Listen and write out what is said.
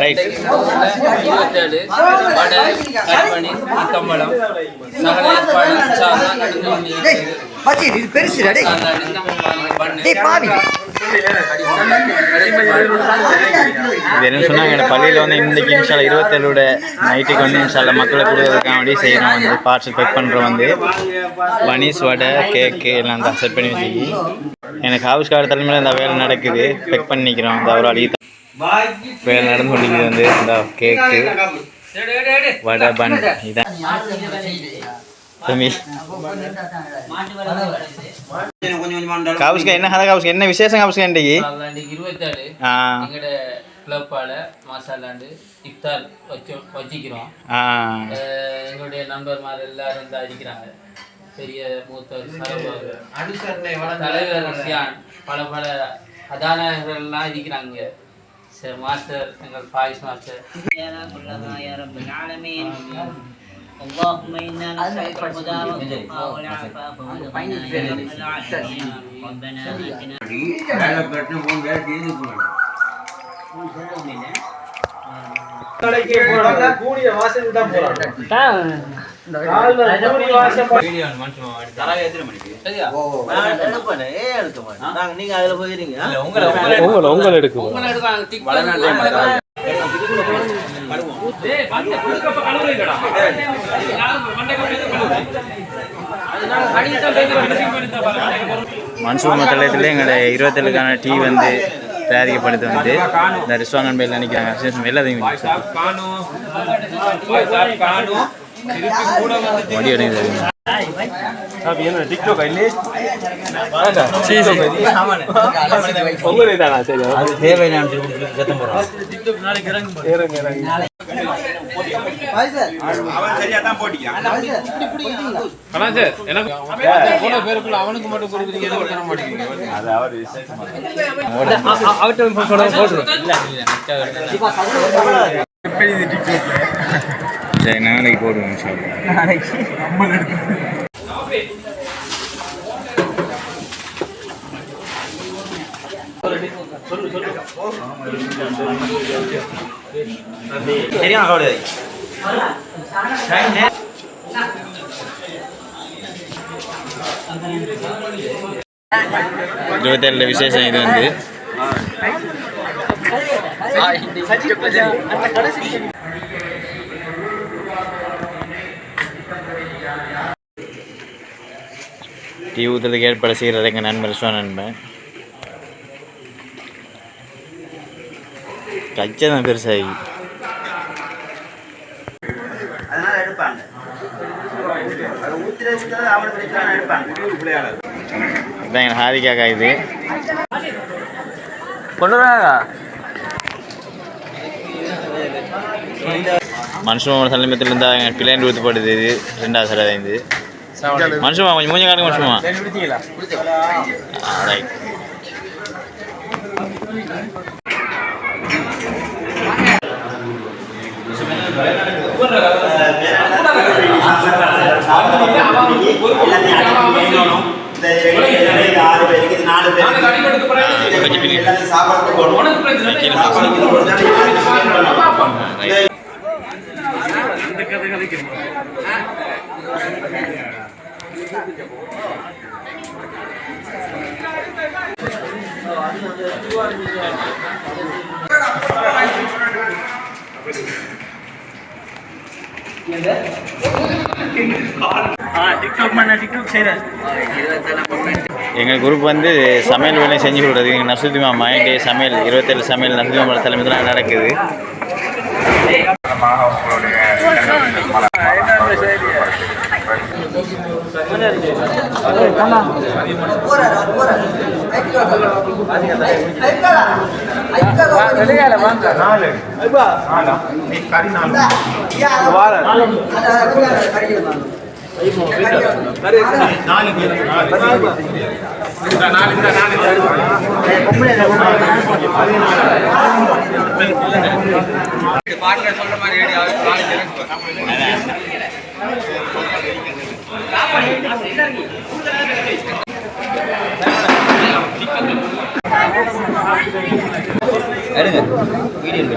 Right 27 வடை கற்பணி கம்பளம் சகல ஏற்பாடு இது பெருசு என்ன சொன்னாங்க பள்ளியில் வந்து இன்றைக்கு இன்ஷால்லா 27 நைட்டுக்கு வந்து இன்ஷால்லா மக்களை கொடுக்கறதுக்காக வேண்டி செய்யணும் வந்து பார்சல் பேக் பண்ணுறோம் வந்து பனீஸ் வடை கேக்கு எல்லாம் தான் செட் பண்ணி வச்சுக்கி எனக்கு ஹவுஸ் கார்டு தலைமையில் இந்த வேலை நடக்குது பேக் பண்ணிக்கிறோம் இந்த ஒரு அழகி வேலை நடந்து கொண்டிருக்குது வந்து இந்த கேக்கு வடை பன் இதான் என்ன விசேஷம் காவுஸ்கா இன்றைக்கு 27 கிளப்பால மசாலாண்டு இஃப்தார் வச்சிக்கிறோம். எங்களுடைய நண்பர்மார் எல்லாரும் வந்து அடிக்கிறாங்க. பெரிய மூத்தவர் தலைவர் சியான் பல அதானர்கள்லாம் இருக்கிறாங்க. மாஸ்டர் எங்கள் பாய்ஸ் மாஸ்டர் اللهم إنا نسألك الهدى والتقى والعفاف والغنى يا رب العالمين ربنا آتنا கூடிய வாசல் தான் போறாங்க கூடிய வாசல் வீடியோ மனுஷன் தரவே எத்தனை மணிக்கு சரியா நான் எடுப்பேன் எடுக்க மாட்டேன் நாங்க நீங்க அதுல போயிரீங்க இல்ல உங்களை எடுக்கும் உங்களை எடுவாங்க டிக் வளநாட்டை மன்சூர் மத்தளத்தில் எங்களோட 27க்கான டீ வந்து தயாரிக்கப்படுது வந்து இந்த ரிஸ்வாங்கன் பேரில் நிற்கிறாங்க எல்லாத்தையும் வண்டி அடையுது அவனுக்கு மட்டும் கொடுக்குறீங்க நாளைக்கு போடுவோம் சரியா கவலை 27 விசேஷம் இது வந்து டீ ஊற்றுறதுக்கு ஏற்பாடு செய்கிறது எங்கள் நண்பர் ரிஸ்வான் நண்பன் கச்சை தான் பெருசாகி இதான் எங்கள் ஹாரிக்காக்கா இது கொண்டு வராங்க மனுஷன் சலமத்தில் இருந்தால் எங்கள் பிள்ளைண்டு ஊற்றப்படுது இது 2வது சடை இது மனுஷமா கொஞ்சம் மூஞ்ச காட்டுங்க மனுஷமா ரைட் எங்கள் குரூப் வந்து சமையல் வேலையை செஞ்சு கொடுக்குறது எங்கள் நசுதிமா மைண்டே சமையல் 27 சமையல் நசுதிமா தலைமையில் நடக்குது. எடுங்க வீடியோ எடுங்க